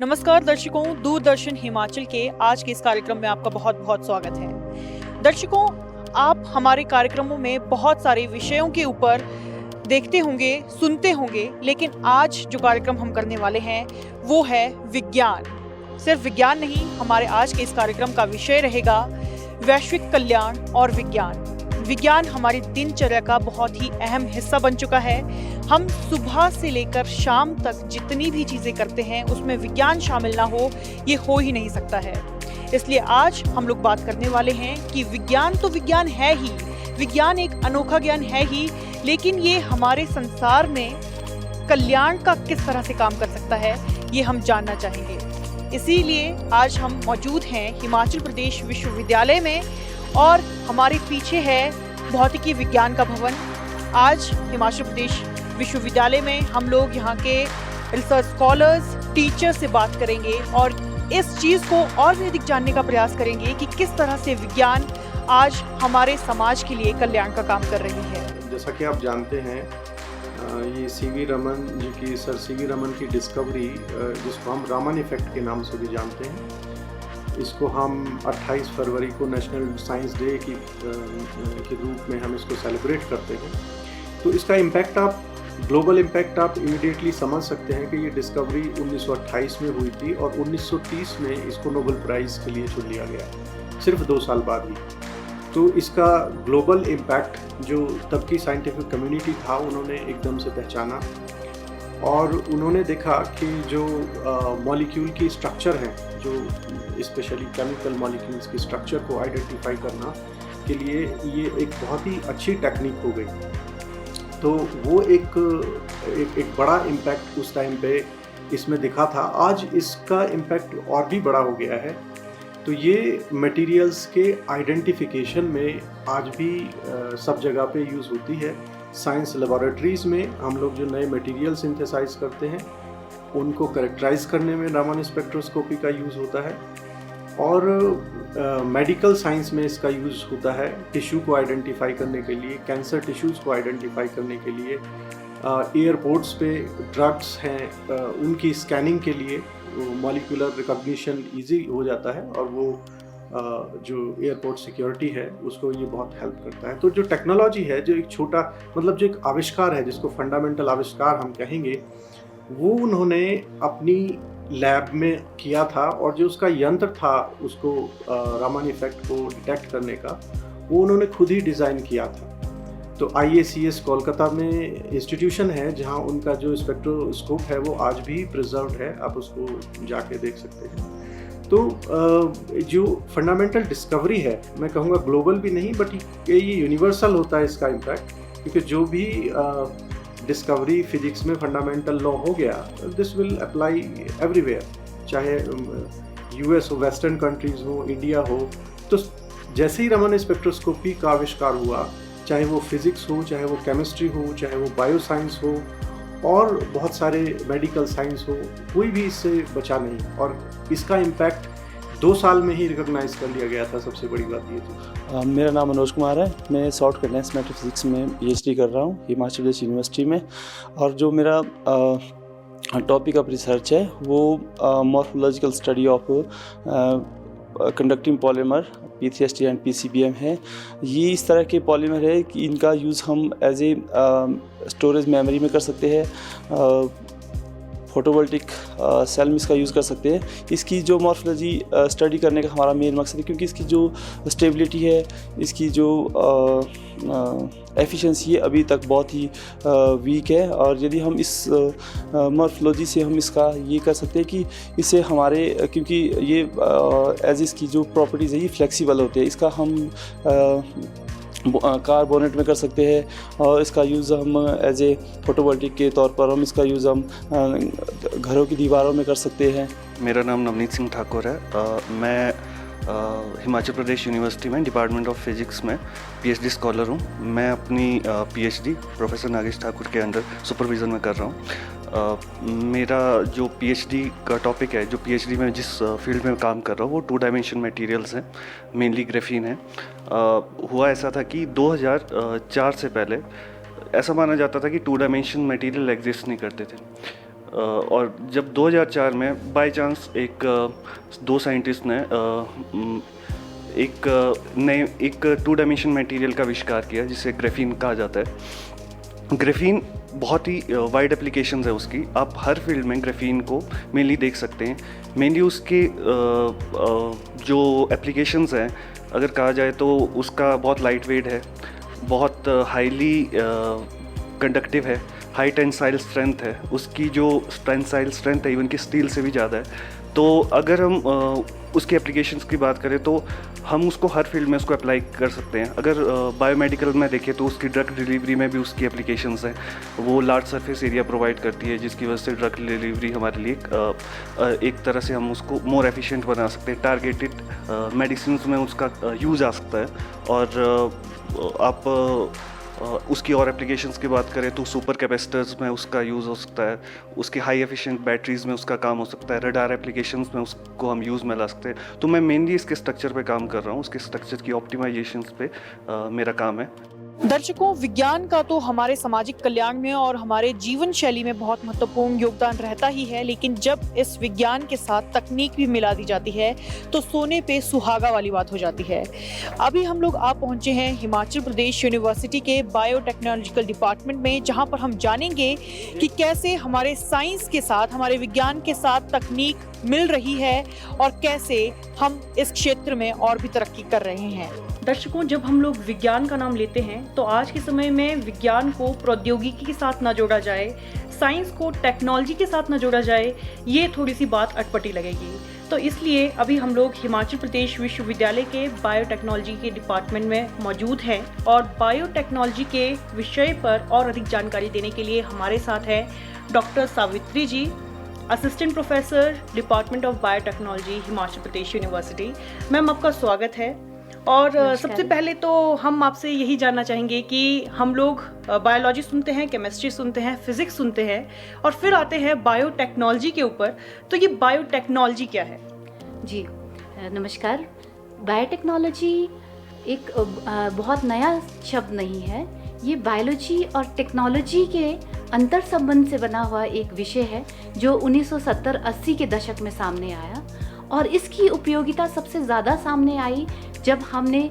नमस्कार दर्शकों, दूरदर्शन हिमाचल के आज के इस कार्यक्रम में आपका बहुत बहुत स्वागत है। दर्शकों, आप हमारे कार्यक्रमों में बहुत सारे विषयों के ऊपर देखते होंगे, सुनते होंगे, लेकिन आज जो कार्यक्रम हम करने वाले हैं वो है विज्ञान। सिर्फ विज्ञान नहीं, हमारे आज के इस कार्यक्रम का विषय रहेगा वैश्विक कल्याण और विज्ञान। विज्ञान हमारी दिनचर्या का बहुत ही अहम हिस्सा बन चुका है। हम सुबह से लेकर शाम तक जितनी भी चीज़ें करते हैं उसमें विज्ञान शामिल ना हो, ये हो ही नहीं सकता है। इसलिए आज हम लोग बात करने वाले हैं कि विज्ञान तो विज्ञान है ही, विज्ञान एक अनोखा ज्ञान है ही, लेकिन ये हमारे संसार में कल्याण का किस तरह से काम कर सकता है, ये हम जानना चाहेंगे। इसीलिए आज हम मौजूद हैं हिमाचल प्रदेश विश्वविद्यालय में और हमारे पीछे है भौतिकी विज्ञान का भवन। आज हिमाचल प्रदेश विश्वविद्यालय में हम लोग यहाँ के रिसर्च स्कॉलर्स, टीचर्स से बात करेंगे और इस चीज़ को और भी अधिक जानने का प्रयास करेंगे कि किस तरह से विज्ञान आज हमारे समाज के लिए कल्याण का काम कर रही है। जैसा कि आप जानते हैं, ये सीवी रमन जी की, सर सीवी रमन की डिस्कवरी, जिसको हम रामन इफेक्ट के नाम से भी जानते हैं, इसको हम 28 फरवरी को नेशनल साइंस डे के रूप में हम इसको सेलिब्रेट करते हैं। तो इसका इम्पैक्ट, आप ग्लोबल इम्पैक्ट आप इमीडिएटली समझ सकते हैं कि ये डिस्कवरी 1928 में हुई थी और 1930 में इसको नोबेल प्राइज़ के लिए चुन लिया गया, सिर्फ 2 साल बाद ही। तो इसका ग्लोबल इम्पैक्ट जो तब की साइंटिफिक कम्युनिटी था, उन्होंने एकदम से पहचाना और उन्होंने देखा कि जो मॉलिक्यूल की स्ट्रक्चर है, जो स्पेशली केमिकल मॉलिक्यूल्स की स्ट्रक्चर को आइडेंटिफाई करना के लिए ये एक बहुत ही अच्छी टेक्निक हो गई। तो वो एक बड़ा इम्पैक्ट उस टाइम पे इसमें दिखा था। आज इसका इम्पैक्ट और भी बड़ा हो गया है। तो ये मटेरियल्स के आइडेंटिफिकेशन में आज भी सब जगह पे यूज़ होती है। साइंस लेबोरेटरीज़ में हम लोग जो नए मटेरियल सिंथेसाइज करते हैं उनको करेक्टराइज करने में रामन स्पेक्ट्रोस्कोपी का यूज़ होता है और मेडिकल साइंस में इसका यूज़ होता है टिश्यू को आइडेंटिफाई करने के लिए, कैंसर टिश्यूज़ को आइडेंटिफाई करने के लिए। एयरपोर्ट्स पे ड्रग्स हैं, उनकी स्कैनिंग के लिए मॉलिक्यूलर रिकॉग्निशन इजी हो जाता है और वो जो एयरपोर्ट सिक्योरिटी है उसको ये बहुत हेल्प करता है। तो जो टेक्नोलॉजी है, जो एक छोटा, मतलब जो एक आविष्कार है जिसको फंडामेंटल आविष्कार हम कहेंगे, वो उन्होंने अपनी लैब में किया था और जो उसका यंत्र था उसको रामन इफेक्ट को डिटेक्ट करने का, वो उन्होंने खुद ही डिज़ाइन किया था। तो IACS कोलकाता में इंस्टीट्यूशन है जहाँ उनका जो स्पेक्ट्रोस्कोप है वो आज भी प्रिजर्व्ड है, आप उसको जाके देख सकते हैं। तो जो फंडामेंटल डिस्कवरी है, मैं कहूँगा ग्लोबल भी नहीं बट ये यूनिवर्सल होता है इसका इम्पैक्ट, क्योंकि जो भी डिस्कवरी फिजिक्स में फंडामेंटल लॉ हो गया, दिस विल अप्लाई एवरीवेयर, चाहे US हो, वेस्टर्न कंट्रीज़ हो, इंडिया हो। तो जैसे ही रमन स्पेक्ट्रोस्कोपी का आविष्कार हुआ, चाहे वो फिज़िक्स हो, चाहे वो केमिस्ट्री हो, चाहे वो बायो साइंस हो और बहुत सारे मेडिकल साइंस हो, कोई भी इससे बचा नहीं और इसका इम्पैक्ट 2 साल में ही रिकॉग्नाइज कर लिया गया था। सबसे बड़ी बात ये थी। मेरा नाम मनोज कुमार है। मैं सॉफ्ट कंडेंस मैटर फिजिक्स में PhD कर रहा हूँ हिमाचल प्रदेश यूनिवर्सिटी में और जो मेरा टॉपिक ऑफ रिसर्च है वो morphological study of conducting polymer P3ST and PCBM है। ये इस तरह के पॉलीमर है कि इनका यूज़ हम एज ए स्टोरेज मेमोरी में कर सकते हैं, फोटोवोल्टिक सेल में इसका यूज़ कर सकते हैं। इसकी जो मॉर्फोलॉजी स्टडी करने का हमारा मेन मकसद है, क्योंकि इसकी जो स्टेबिलिटी है, इसकी जो एफिशिएंसी है, अभी तक बहुत ही वीक है और यदि हम इस मॉर्फोलॉजी से हम इसका ये कर सकते हैं कि इससे हमारे, क्योंकि ये एज इसकी जो प्रॉपर्टीज़ है ये फ्लेक्सिबल होते हैं, इसका हम कार बोनेट में कर सकते हैं और इसका यूज़ हम एज ए फोटोवोल्टिक के तौर पर हम इसका यूज़ हम घरों की दीवारों में कर सकते हैं। मेरा नाम नवनीत सिंह ठाकुर है। मैं हिमाचल प्रदेश यूनिवर्सिटी में डिपार्टमेंट ऑफ फिज़िक्स में PhD स्कॉलर हूँ। मैं अपनी PhD प्रोफेसर नागेश ठाकुर के अंडर सुपरविज़न में कर रहा हूँ। मेरा जो PhD का टॉपिक है, जो PhD में जिस फील्ड में काम कर रहा हूँ, वो 2 डायमेंशन मटेरियल्स हैं, मेनली ग्रेफीन है। हुआ ऐसा था कि 2004 से पहले ऐसा माना जाता था कि 2 डायमेंशन मटेरियल एग्जिस्ट नहीं करते थे। और जब 2004 में बाय चांस दो साइंटिस्ट ने एक 2 डायमेंशन मटेरियल का आविष्कार किया जिसे ग्राफीन कहा जाता है। ग्राफीन बहुत ही वाइड एप्लीकेशंस है उसकी, आप हर फील्ड में ग्राफीन को मेनली देख सकते हैं। मेनली उसके जो एप्लीकेशंस हैं अगर कहा जाए तो उसका बहुत लाइट वेट है, बहुत हाईली कंडक्टिव है, हाई टेंसाइल स्ट्रेंथ है, उसकी जो टेंसाइल स्ट्रेंथ है इवन की स्टील से भी ज़्यादा है। तो अगर हम उसकी एप्लीकेशंस की बात करें तो हम उसको हर फील्ड में उसको अप्लाई कर सकते हैं। अगर बायोमेडिकल में देखें तो उसकी ड्रग डिलीवरी में भी उसकी एप्लीकेशंस हैं। वो लार्ज सरफेस एरिया प्रोवाइड करती है जिसकी वजह से ड्रग डिलीवरी हमारे लिए एक तरह से हम उसको मोर एफिशिएंट बना सकते हैं। टारगेटेड मेडिसिन में उसका यूज़ आ सकता है। और आप उसकी और एप्लीकेशंस की बात करें तो सुपर कैपेसिटर्स में उसका यूज़ हो सकता है, उसकी हाई एफिशिएंट बैटरीज में उसका काम हो सकता है, रडार एप्लीकेशंस में उसको हम यूज़ में ला सकते हैं। तो मैं मेनली इसके स्ट्रक्चर पे काम कर रहा हूँ, उसके स्ट्रक्चर की ऑप्टिमाइजेशंस पे मेरा काम है। दर्शकों, विज्ञान का तो हमारे सामाजिक कल्याण में और हमारे जीवन शैली में बहुत महत्वपूर्ण योगदान रहता ही है, लेकिन जब इस विज्ञान के साथ तकनीक भी मिला दी जाती है तो सोने पे सुहागा वाली बात हो जाती है। अभी हम लोग आ पहुंचे हैं हिमाचल प्रदेश यूनिवर्सिटी के बायोटेक्नोलॉजिकल डिपार्टमेंट में, जहां पर हम जानेंगे कि कैसे हमारे साइंस के साथ, हमारे विज्ञान के साथ तकनीक मिल रही है और कैसे हम इस क्षेत्र में और भी तरक्की कर रहे हैं। दर्शकों, जब हम लोग विज्ञान का नाम लेते हैं तो आज के समय में विज्ञान को प्रौद्योगिकी के साथ ना जोड़ा जाए, साइंस को टेक्नोलॉजी के साथ ना जोड़ा जाए, ये थोड़ी सी बात अटपटी लगेगी। तो इसलिए अभी हम लोग हिमाचल प्रदेश विश्वविद्यालय के बायोटेक्नोलॉजी के डिपार्टमेंट में मौजूद हैं और बायोटेक्नोलॉजी के विषय पर और अधिक जानकारी देने के लिए हमारे साथ है doctor Savitri ji, assistant professor department of biotechnology Himachal Pradesh university. Ma'am, आपका स्वागत है। और सबसे पहले तो हम आपसे यही जानना चाहेंगे कि हम लोग बायोलॉजी सुनते हैं, केमिस्ट्री सुनते हैं, फिजिक्स सुनते हैं और फिर आते हैं बायोटेक्नोलॉजी के ऊपर। तो ये बायोटेक्नोलॉजी क्या है? जी नमस्कार। बायोटेक्नोलॉजी एक बहुत नया शब्द नहीं है। ये बायोलॉजी और टेक्नोलॉजी के अंतर संबंध से बना हुआ एक विषय है जो 1970-80 के दशक में सामने आया और इसकी उपयोगिता सबसे ज़्यादा सामने आई जब हमने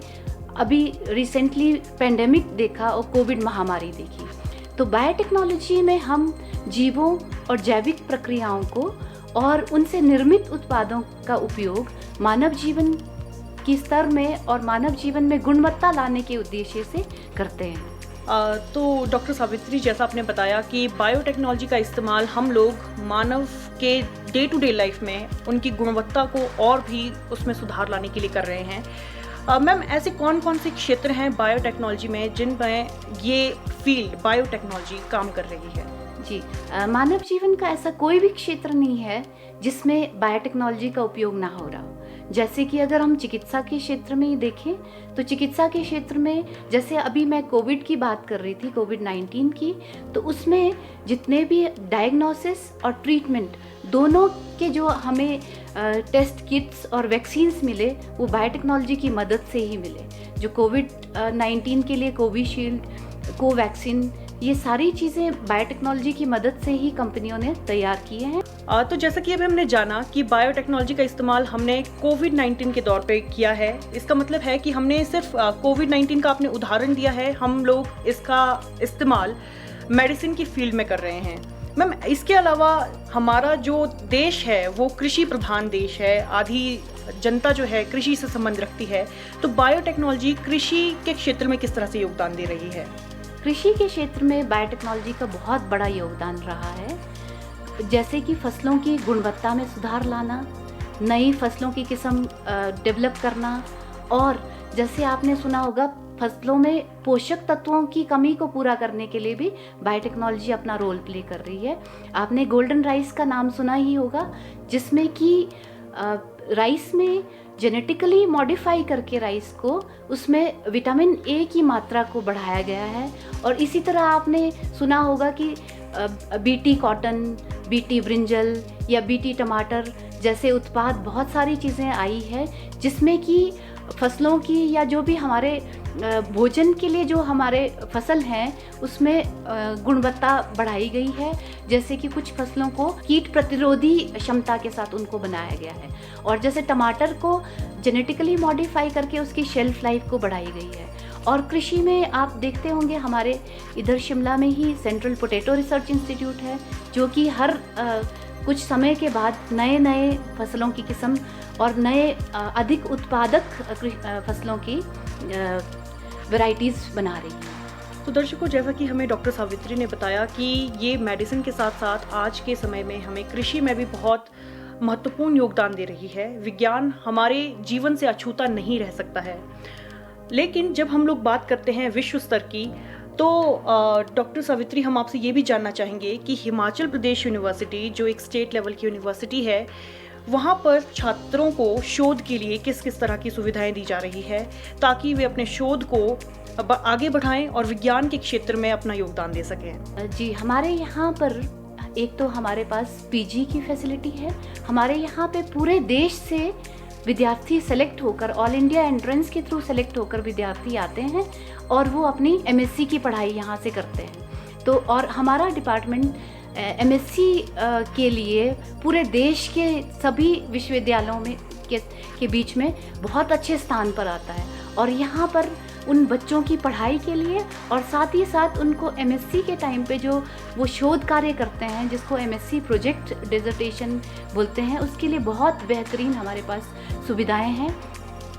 अभी रिसेंटली पेंडेमिक देखा और कोविड महामारी देखी। तो बायोटेक्नोलॉजी में हम जीवों और जैविक प्रक्रियाओं को और उनसे निर्मित उत्पादों का उपयोग मानव जीवन की स्तर में और मानव जीवन में गुणवत्ता लाने के उद्देश्य से करते हैं। तो डॉक्टर सावित्री, जैसा आपने बताया कि बायोटेक्नोलॉजी का इस्तेमाल हम लोग मानव के डे टू डे लाइफ में उनकी गुणवत्ता को और भी उसमें सुधार लाने के लिए कर रहे हैं। मैम, ऐसे कौन कौन से क्षेत्र हैं बायोटेक्नोलॉजी में जिनमें ये फील्ड बायोटेक्नोलॉजी काम कर रही है? जी मानव जीवन का ऐसा कोई भी क्षेत्र नहीं है जिसमें बायोटेक्नोलॉजी का उपयोग ना हो रहा हो। जैसे कि अगर हम चिकित्सा के क्षेत्र में ही देखें तो चिकित्सा के क्षेत्र में, जैसे अभी मैं कोविड की बात कर रही थी, कोविड-19 की, तो उसमें जितने भी डायग्नोसिस और ट्रीटमेंट दोनों के जो हमें टेस्ट किट्स और वैक्सीन्स मिले वो बायोटेक्नोलॉजी की मदद से ही मिले। जो कोविड-19 के लिए कोविशील्ड, कोवैक्सीन, ये सारी चीज़ें बायोटेक्नोलॉजी की मदद से ही कंपनियों ने तैयार किए हैं। तो जैसा कि अभी हमने जाना कि बायोटेक्नोलॉजी का इस्तेमाल हमने कोविड-19 के दौर पे किया है, इसका मतलब है कि हमने सिर्फ कोविड-19 का आपने उदाहरण दिया है, हम लोग इसका इस्तेमाल मेडिसिन की फील्ड में कर रहे हैं। मैम, इसके अलावा हमारा जो देश है वो कृषि प्रधान देश है, आधी जनता जो है कृषि से संबंध रखती है, तो बायोटेक्नोलॉजी कृषि के क्षेत्र में किस तरह से योगदान दे रही है? कृषि के क्षेत्र में बायोटेक्नोलॉजी का बहुत बड़ा योगदान रहा है। जैसे कि फसलों की गुणवत्ता में सुधार लाना, नई फसलों की किस्म डेवलप करना, और जैसे आपने सुना होगा फसलों में पोषक तत्वों की कमी को पूरा करने के लिए भी बायोटेक्नोलॉजी अपना रोल प्ले कर रही है। आपने गोल्डन राइस का नाम सुना ही होगा, जिसमें कि राइस में जेनेटिकली मॉडिफाई करके राइस को उसमें विटामिन ए की मात्रा को बढ़ाया गया है। और इसी तरह आपने सुना होगा कि बीटी कॉटन, बीटी ब्रिंजल या बीटी टमाटर जैसे उत्पाद, बहुत सारी चीज़ें आई है जिसमें कि फसलों की या जो भी हमारे भोजन के लिए जो हमारे फसल हैं उसमें गुणवत्ता बढ़ाई गई है। जैसे कि कुछ फसलों को कीट प्रतिरोधी क्षमता के साथ उनको बनाया गया है, और जैसे टमाटर को जेनेटिकली मॉडिफाई करके उसकी शेल्फ लाइफ को बढ़ाई गई है। और कृषि में आप देखते होंगे हमारे इधर शिमला में ही सेंट्रल पोटैटो रिसर्च इंस्टीट्यूट है, जो कि हर कुछ समय के बाद नए नए फसलों की किस्म और नए अधिक उत्पादक फसलों की वैरायटीज़ बना रही है। तो दर्शकों, जैसा कि हमें डॉक्टर सावित्री ने बताया कि ये मेडिसिन के साथ साथ आज के समय में हमें कृषि में भी बहुत महत्वपूर्ण योगदान दे रही है। विज्ञान हमारे जीवन से अछूता नहीं रह सकता है। लेकिन जब हम लोग बात करते हैं विश्व स्तर की, तो डॉक्टर सावित्री, हम आपसे ये भी जानना चाहेंगे कि हिमाचल प्रदेश यूनिवर्सिटी, जो एक स्टेट लेवल की यूनिवर्सिटी है, वहाँ पर छात्रों को शोध के लिए किस किस तरह की सुविधाएं दी जा रही है, ताकि वे अपने शोध को आगे बढ़ाएं और विज्ञान के क्षेत्र में अपना योगदान दे सकें। जी, हमारे यहाँ पर एक तो हमारे पास पीजी की फैसिलिटी है। हमारे यहाँ पे पूरे देश से विद्यार्थी सेलेक्ट होकर, ऑल इंडिया एंट्रेंस के थ्रू सेलेक्ट होकर विद्यार्थी आते हैं और वो अपनी एमएससी की पढ़ाई यहाँ से करते हैं। तो और हमारा डिपार्टमेंट एमएससी के लिए पूरे देश के सभी विश्वविद्यालयों में के बीच में बहुत अच्छे स्थान पर आता है। और यहाँ पर उन बच्चों की पढ़ाई के लिए और साथ ही साथ उनको एमएससी के टाइम पे जो वो शोध कार्य करते हैं, जिसको एमएससी प्रोजेक्ट डिसर्टेशन बोलते हैं, उसके लिए बहुत बेहतरीन हमारे पास सुविधाएं हैं।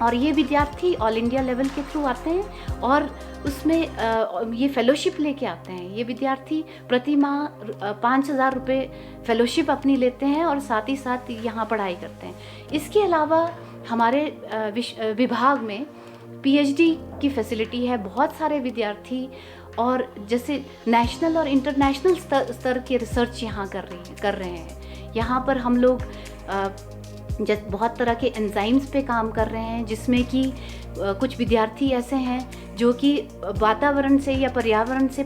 और ये विद्यार्थी ऑल इंडिया लेवल के थ्रू आते हैं और उसमें ये फेलोशिप लेके आते हैं। ये विद्यार्थी प्रति माह 5,000 रुपये फेलोशिप अपनी लेते हैं और साथ ही साथ यहाँ पढ़ाई करते हैं। इसके अलावा हमारे विभाग में पीएचडी की फैसिलिटी है। बहुत सारे विद्यार्थी और जैसे नेशनल और इंटरनेशनल स्तर के रिसर्च यहाँ कर रहे हैं। यहाँ पर हम लोग बहुत तरह के एंजाइम्स पे काम कर रहे हैं, जिसमें कि कुछ विद्यार्थी ऐसे हैं जो कि वातावरण से या पर्यावरण से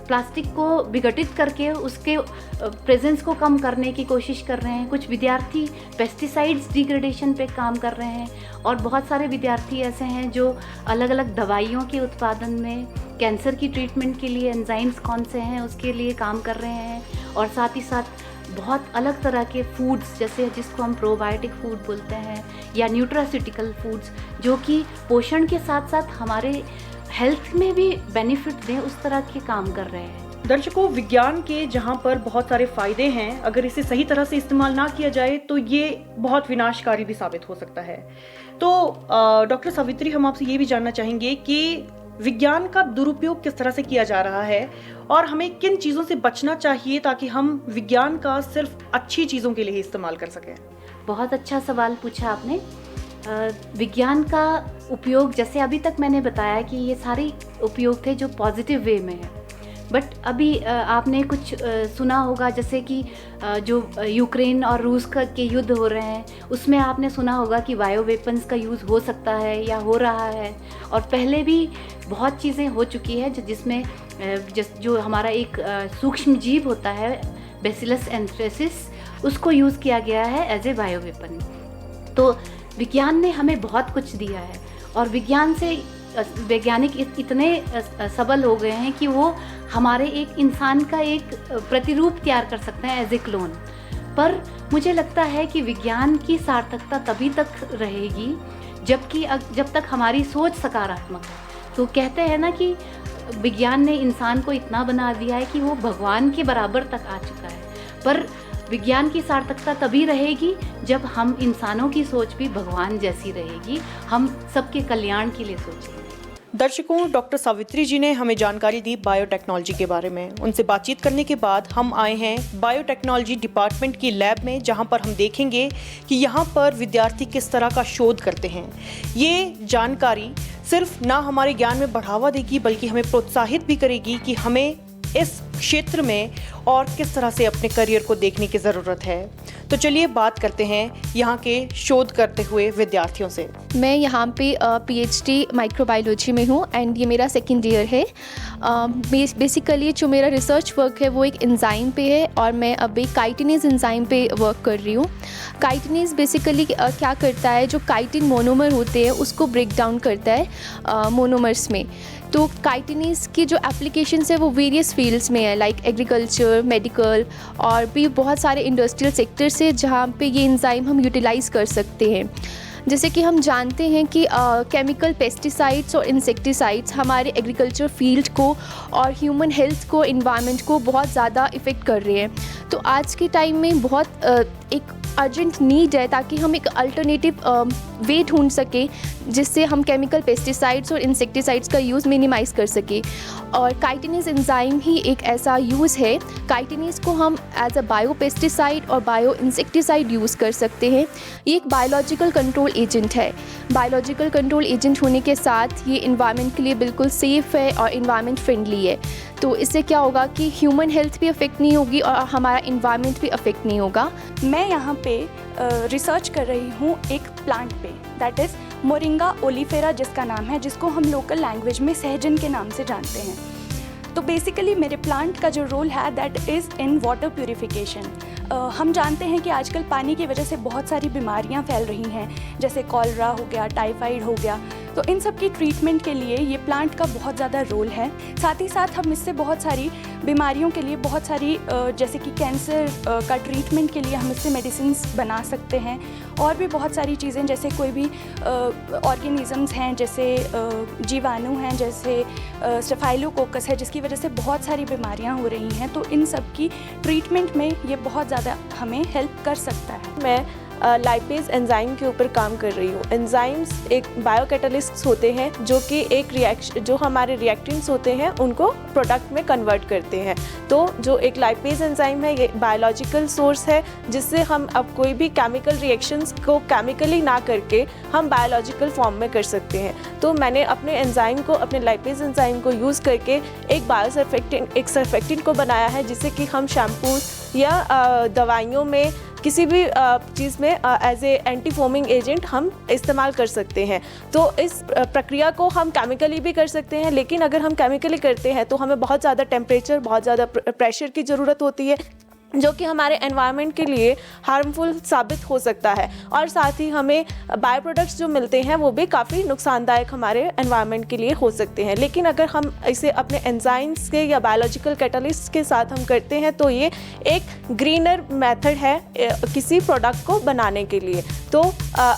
प्लास्टिक को विघटित करके उसके प्रेजेंस को कम करने की कोशिश कर रहे हैं। कुछ विद्यार्थी पेस्टिसाइड्स डिग्रेडेशन पे काम कर रहे हैं और बहुत सारे विद्यार्थी ऐसे हैं जो अलग अलग दवाइयों के उत्पादन में, कैंसर की ट्रीटमेंट के लिए एंजाइम्स कौन से हैं उसके लिए काम कर रहे हैं। और साथ ही साथ बहुत अलग तरह के फूड्स, जैसे जिसको हम प्रोबायोटिक फूड बोलते हैं या न्यूट्रास्यूटिकल फूड्स, जो कि पोषण के साथ साथ हमारे हेल्थ में भी बेनिफिट दें, उस तरह के काम कर रहे हैं। दर्शकों, विज्ञान के जहाँ पर बहुत सारे फायदे हैं, अगर इसे सही तरह से इस्तेमाल ना किया जाए तो ये बहुत विनाशकारी भी साबित हो सकता है। तो डॉक्टर सावित्री, हम आपसे ये भी जानना चाहेंगे कि विज्ञान का दुरुपयोग किस तरह से किया जा रहा है और हमें किन चीज़ों से बचना चाहिए ताकि हम विज्ञान का सिर्फ अच्छी चीज़ों के लिए ही इस्तेमाल कर सकें। बहुत अच्छा सवाल पूछा आपने। विज्ञान का उपयोग, जैसे अभी तक मैंने बताया कि ये सारे उपयोग थे जो पॉजिटिव वे में है, बट अभी आपने कुछ सुना होगा, जैसे कि जो यूक्रेन और रूस के युद्ध हो रहे हैं, उसमें आपने सुना होगा कि बायो वेपन्स का यूज़ हो सकता है या हो रहा है। और पहले भी बहुत चीज़ें हो चुकी है जिसमें जो हमारा एक सूक्ष्म जीव होता है, बैसिलस एंथ्रेसिस, उसको यूज़ किया गया है एज ए बायो वेपन। तो विज्ञान ने हमें बहुत कुछ दिया है और विज्ञान से वैज्ञानिक इतने सबल हो गए हैं कि वो हमारे एक इंसान का एक प्रतिरूप तैयार कर सकते हैं एज ए क्लोन। पर मुझे लगता है कि विज्ञान की सार्थकता तभी तक रहेगी जब तक हमारी सोच सकारात्मक है। तो कहते हैं ना कि विज्ञान ने इंसान को इतना बना दिया है कि वो भगवान के बराबर तक आ चुका है। पर विज्ञान की सार्थकता तभी रहेगी जब हम इंसानों की सोच भी भगवान जैसी रहेगी, हम सबके कल्याण के लिए सोचेंगे। दर्शकों, डॉक्टर सावित्री जी ने हमें जानकारी दी बायोटेक्नोलॉजी के बारे में। उनसे बातचीत करने के बाद हम आए हैं बायोटेक्नोलॉजी डिपार्टमेंट की लैब में, जहां पर हम देखेंगे कि यहां पर विद्यार्थी किस तरह का शोध करते हैं। ये जानकारी सिर्फ ना हमारे ज्ञान में बढ़ावा देगी बल्कि हमें प्रोत्साहित भी करेगी कि हमें इस क्षेत्र में और किस तरह से अपने करियर को देखने की ज़रूरत है। तो चलिए बात करते हैं यहाँ के शोध करते हुए विद्यार्थियों से। मैं यहाँ पे पीएचडी माइक्रोबायोलॉजी में हूँ एंड ये मेरा सेकेंड ईयर है। बेसिकली जो मेरा रिसर्च वर्क है वो एक एंजाइम पे है और मैं अभी काइटिनेज एंजाइम पे वर्क कर रही हूँ। काइटिनेज बेसिकली क्या करता है, जो काइटिन मोनोमर होते हैं उसको ब्रेक डाउन करता है मोनोमर्स में। तो काइटिनेज की जो एप्लीकेशंस है वो वेरियस फील्ड्स में है, लाइक एग्रीकल्चर, मेडिकल और भी बहुत सारे इंडस्ट्रियल सेक्टर्स है जहाँ पे ये एंजाइम हम यूटिलाइज़ कर सकते हैं। जैसे कि हम जानते हैं कि केमिकल पेस्टिसाइड्स और इंसेक्टिसाइड्स हमारे एग्रीकल्चर फील्ड को और ह्यूमन हेल्थ को, इन्वायरमेंट को बहुत ज़्यादा इफ़ेक्ट कर रहे हैं। तो आज के टाइम में बहुत एक अर्जेंट नीड है ताकि हम एक अल्टरनेटिव वे ढूंढ सकें जिससे हम केमिकल पेस्टिसाइड्स और इंसेक्टिसाइड्स का यूज़ मिनिमाइज़ कर सकें। और काइटिनेज एंजाइम ही एक ऐसा यूज़ है। काइटिनेज को हम एज अ बायो पेस्टिसाइड और बायो इंसेक्टिसाइड यूज़ कर सकते हैं। ये एक बायोलॉजिकल कंट्रोल एजेंट है। बायोलॉजिकल कंट्रोल एजेंट होने के साथ ये इन्वायरमेंट के लिए बिल्कुल सेफ़ है और इन्वायरमेंट फ्रेंडली है। तो इससे क्या होगा कि ह्यूमन हेल्थ भी अफेक्ट नहीं होगी और हमारा इन्वायरमेंट भी अफेक्ट नहीं होगा। मैं यहाँ पे रिसर्च कर रही हूँ एक प्लांट पे, दैट इज़ मोरिंगा ओलिफेरा जिसका नाम है, जिसको हम लोकल लैंग्वेज में सहजन के नाम से जानते हैं। तो बेसिकली मेरे प्लांट का जो रोल है that is in water purification. हम जानते हैं कि आजकल पानी की वजह से बहुत सारी बीमारियां फैल रही हैं, जैसे कॉलरा हो गया, टाइफाइड हो गया। तो इन सब की ट्रीटमेंट के लिए ये प्लांट का बहुत ज़्यादा रोल है। साथ ही साथ हम इससे बहुत सारी बीमारियों के लिए, बहुत सारी जैसे कि कैंसर का ट्रीटमेंट के लिए हम इससे मेडिसिन्स बना सकते हैं। और भी बहुत सारी चीज़ें, जैसे कोई भी ऑर्गेनिज़म्स हैं, जैसे जीवाणु हैं, जैसे स्टेफाइलोकोकस है, जिसकी वजह से बहुत सारी बीमारियां हो रही हैं। तो इन सब की ट्रीटमेंट में ये बहुत ज़्यादा हमें हेल्प कर सकता है। मैं लाइपेज एंजाइम के ऊपर काम कर रही हूँ। एंजाइम्स एक बायोकैटलिस्ट्स होते हैं जो कि एक रिएक्शन, जो हमारे रिएक्टेंट्स होते हैं उनको प्रोडक्ट में कन्वर्ट करते हैं। तो जो एक लाइपेज एंजाइम है ये बायोलॉजिकल सोर्स है जिससे हम अब कोई भी केमिकल रिएक्शंस को केमिकली ना करके हम बायोलॉजिकल फॉर्म में कर सकते हैं। तो मैंने अपने एंजाइम को, अपने लाइपेज एंजाइम को यूज़ करके एक बायोसर्फेक्टेंट, एक सर्फेक्टेंट को बनाया है जिससे कि हम शैम्पूज या दवाइयों में, किसी भी चीज़ में as a anti foaming agent हम इस्तेमाल कर सकते हैं। तो इस प्रक्रिया को हम केमिकली भी कर सकते हैं, लेकिन अगर हम केमिकली करते हैं तो हमें बहुत ज़्यादा टेम्परेचर, बहुत ज़्यादा प्रेशर की ज़रूरत होती है जो कि हमारे एनवायरनमेंट के लिए हार्मफुल साबित हो सकता है। और साथ ही हमें बायो प्रोडक्ट्स जो मिलते हैं वो भी काफ़ी नुकसानदायक हमारे एनवायरनमेंट के लिए हो सकते हैं। लेकिन अगर हम इसे अपने एंजाइम्स के या बायोलॉजिकल कैटलिस्ट के साथ हम करते हैं तो ये एक ग्रीनर मेथड है किसी प्रोडक्ट को बनाने के लिए। तो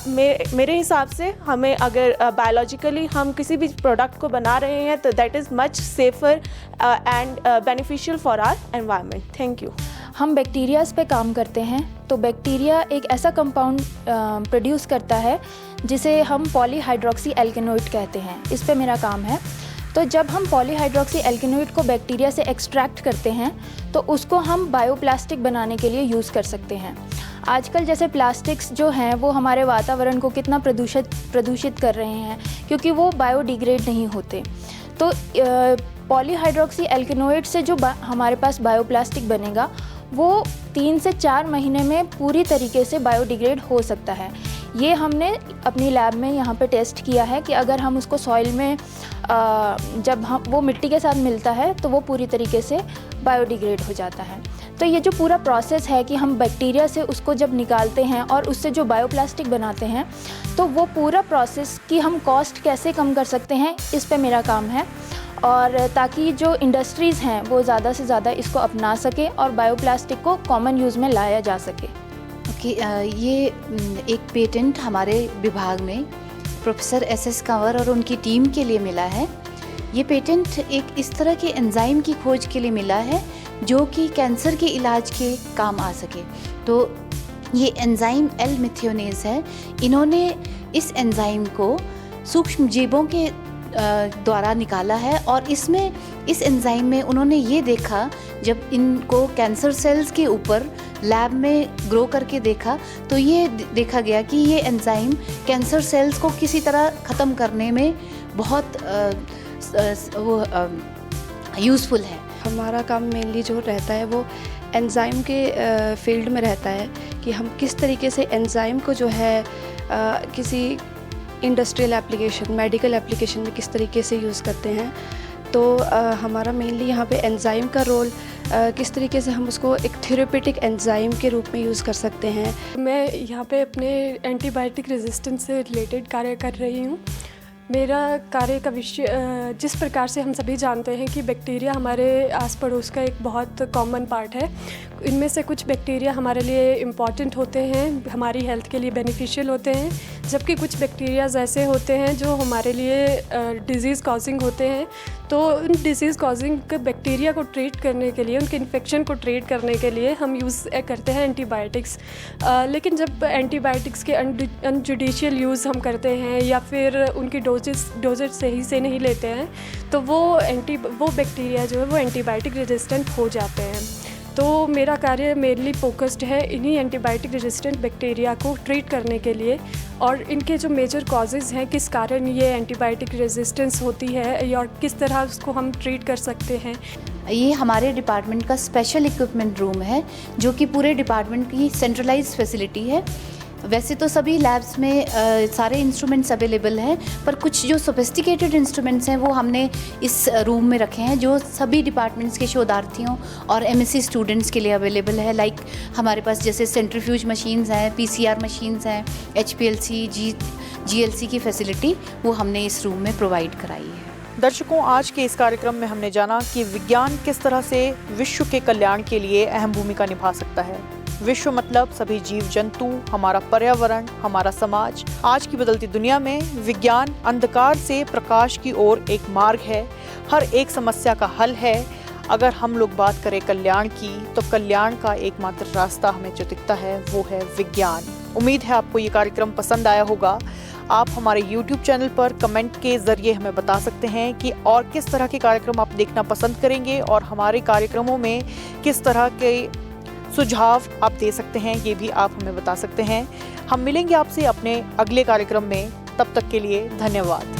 मेरे हिसाब से हमें अगर बायोलॉजिकली हम किसी भी प्रोडक्ट को बना रहे हैं तो that is much safer and beneficial for our environment. Thank you. हम बैक्टीरियाज़ पे काम करते हैं। तो बैक्टीरिया एक ऐसा कंपाउंड प्रोड्यूस करता है जिसे हम पॉलीहाइड्रोक्सी एल्केनोइड कहते हैं। इस पे मेरा काम है। तो जब हम पॉलीहाइड्रोक्सी एल्केनोइड को बैक्टीरिया से एक्सट्रैक्ट करते हैं तो उसको हम बायोप्लास्टिक बनाने के लिए यूज़ कर सकते हैं। आजकल जैसे प्लास्टिक्स जो हैं वो हमारे वातावरण को कितना प्रदूषित कर रहे हैं क्योंकि वो बायोडिग्रेड नहीं होते। तो पॉलीहाइड्रोक्सी एल्केनोइड से जो हमारे पास बायोप्लास्टिक बनेगा वो 3 से 4 महीने में पूरी तरीके से बायोडिग्रेड हो सकता है। ये हमने अपनी लैब में यहाँ पे टेस्ट किया है कि अगर हम उसको सॉइल में जब हम वो मिट्टी के साथ मिलता है तो वो पूरी तरीके से बायोडिग्रेड हो जाता है। तो ये जो पूरा प्रोसेस है कि हम बैक्टीरिया से उसको जब निकालते हैं और उससे जो बायोप्लास्टिक बनाते हैं तो वो पूरा प्रोसेस की हम कॉस्ट कैसे कम कर सकते हैं, इस पे मेरा काम है। और ताकि जो इंडस्ट्रीज़ हैं वो ज़्यादा से ज़्यादा इसको अपना सके और बायोप्लास्टिक को कॉमन यूज़ में लाया जा सके। ये एक पेटेंट हमारे विभाग में प्रोफेसर एस कंवर और उनकी टीम के लिए मिला है। ये पेटेंट एक इस तरह के एंजाइम की खोज के लिए मिला है जो कि कैंसर के इलाज के काम आ सके। तो ये एंजाइम L-मेथियोनेज है। इन्होंने इस एंजाइम को सूक्ष्म जीवों के द्वारा निकाला है और इसमें इस एंजाइम में उन्होंने ये देखा, जब इनको कैंसर सेल्स के ऊपर लैब में ग्रो करके देखा तो ये देखा गया कि ये एंजाइम कैंसर सेल्स को किसी तरह ख़त्म करने में बहुत यूज़फुल है। हमारा काम मेनली जो रहता है वो एंजाइम के फील्ड में रहता है कि हम किस तरीके से एंजाइम को जो है किसी इंडस्ट्रियल एप्लीकेशन, मेडिकल एप्लीकेशन में किस तरीके से यूज़ करते हैं। तो हमारा मेनली यहाँ पे एंजाइम का रोल, किस तरीके से हम उसको एक थेरेपेटिक एंजाइम के रूप में यूज़ कर सकते हैं। मैं यहाँ पे अपने एंटीबायोटिक रेजिस्टेंस से रिलेटेड कार्य कर रही हूँ। मेरा कार्य का विषय, जिस प्रकार से हम सभी जानते हैं कि बैक्टीरिया हमारे आस पड़ोस का एक बहुत कॉमन पार्ट है। इनमें से कुछ बैक्टीरिया हमारे लिए इम्पॉर्टेंट होते हैं, हमारी हेल्थ के लिए बेनिफिशियल होते हैं, जबकि कुछ बैक्टीरियाज ऐसे होते हैं जो हमारे लिए डिज़ीज़ कॉजिंग होते हैं। तो उन डिज़ीज़ कॉजिंग बैक्टीरिया को ट्रीट करने के लिए, उनके इन्फेक्शन को ट्रीट करने के लिए हम यूज़ करते हैं एंटीबायोटिक्स। लेकिन जब एंटीबायोटिक्स के अनजुडिशियल यूज़ हम करते हैं या फिर उनकी डोजेज सही से नहीं लेते हैं, तो वो बैक्टीरिया जो है वो एंटीबायोटिक रेजिस्टेंट हो जाते हैं। तो मेरा कार्य मेनली फोकस्ड है इन्हीं एंटीबायोटिक रेजिस्टेंट बैक्टीरिया को ट्रीट करने के लिए, और इनके जो मेजर कॉजेज़ हैं, किस कारण ये एंटीबायोटिक रेजिस्टेंस होती है और किस तरह उसको हम ट्रीट कर सकते हैं। ये हमारे डिपार्टमेंट का स्पेशल इक्विपमेंट रूम है, जो कि पूरे डिपार्टमेंट की सेंट्रलाइज्ड फैसिलिटी है। वैसे तो सभी लैब्स में सारे इंस्ट्रूमेंट्स अवेलेबल हैं, पर कुछ जो सोफिस्टिकेटेड इंस्ट्रूमेंट्स हैं वो हमने इस रूम में रखे हैं, जो सभी डिपार्टमेंट्स के शोधार्थियों और एमएससी स्टूडेंट्स के लिए अवेलेबल है। लाइक हमारे पास जैसे सेंट्रीफ्यूज मशीन्स हैं, पीसीआर मशीन्स हैं, एचपीएलसी, जीएलसी की फैसिलिटी वो हमने इस रूम में प्रोवाइड कराई है। दर्शकों, आज के इस कार्यक्रम में हमने जाना कि विज्ञान किस तरह से विश्व के कल्याण के लिए अहम भूमिका निभा सकता है। विश्व मतलब सभी जीव जंतु, हमारा पर्यावरण, हमारा समाज। आज की बदलती दुनिया में विज्ञान अंधकार से प्रकाश की ओर एक मार्ग है, हर एक समस्या का हल है। अगर हम लोग बात करें कल्याण की, तो कल्याण का एकमात्र रास्ता हमें जो दिखता है वो है विज्ञान। उम्मीद है आपको ये कार्यक्रम पसंद आया होगा। आप हमारे YouTube चैनल पर कमेंट के ज़रिए हमें बता सकते हैं कि और किस तरह के कार्यक्रम आप देखना पसंद करेंगे, और हमारे कार्यक्रमों में किस तरह के सुझाव आप दे सकते हैं, ये भी आप हमें बता सकते हैं। हम मिलेंगे आपसे अपने अगले कार्यक्रम में। तब तक के लिए धन्यवाद।